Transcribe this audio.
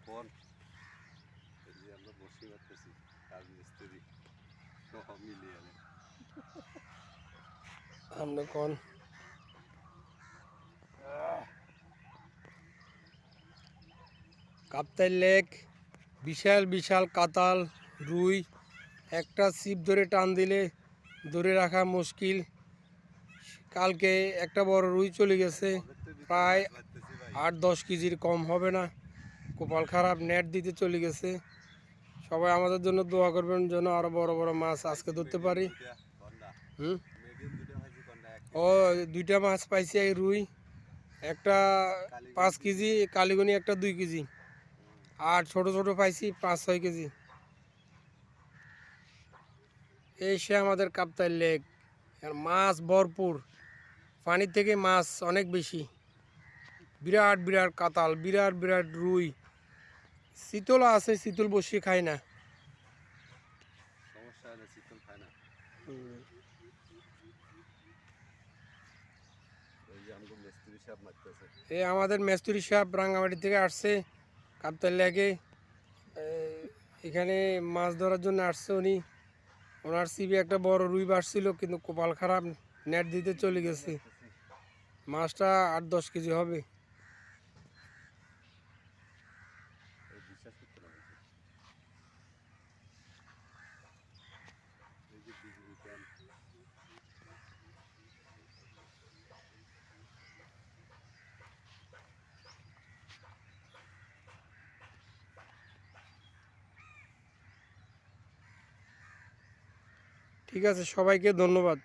কোন এই যে আমরা বসে করতেছি কাজ মিস্ত্রি সব মিলিয়ে আমরা কোন কাপ্তাই লেক, বিশাল বিশাল কাতাল, রুই, একটা ছিপ ধরে টান দিলে ধরে রাখা মুশকিল। কালকে একটা বড় রুই চলে গেছে, প্রায় 8-10 কেজির কম হবে না। কপাল খারাপ, নেট দিতে চলে গেছে। সবাই আমাদের জন্য দোয়া করবেন যেন আরো বড় বড় মাছ আজকে ধরতে পারি। ও 2টা মাছ পাইছি, এই রুই একটা 5 কেজি, কালীগনি একটা 2 কেজি, আর ছোট ছোট পাইছি 5-6 কেজি। এই সে আমাদের কাপ্তাই লেক, আর মাছ ভরপুর, পানির থেকে মাছ অনেক বেশি। বিরাট বিরাট কাতাল, বিরাট বিরাট রুই, চিতলও আছে, চিতল বসিয়ে খায় না। সমস্যা হয় না, চিতল খায় না। ওই যে আমাকে মিস্ত্রি সাহেব মারতেছে। এই আমাদের মেস্তুরি সাহেব রাঙ্গামাটি থেকে আসছে কাপ্তাই লেকে, এখানে মাছ ধরার জন্য আসছে উনি। ওনার সিবি একটা বড় রুই বাসছিল, কিন্তু কপাল খারাপ, নেট দিতে চলে গেছে। মাছটা 8-10 কেজি হবে। বিশ্বাস করতে না এই যে বিজলি ক্যাম্প ঠিক আছে, সবাইকে ধন্যবাদ।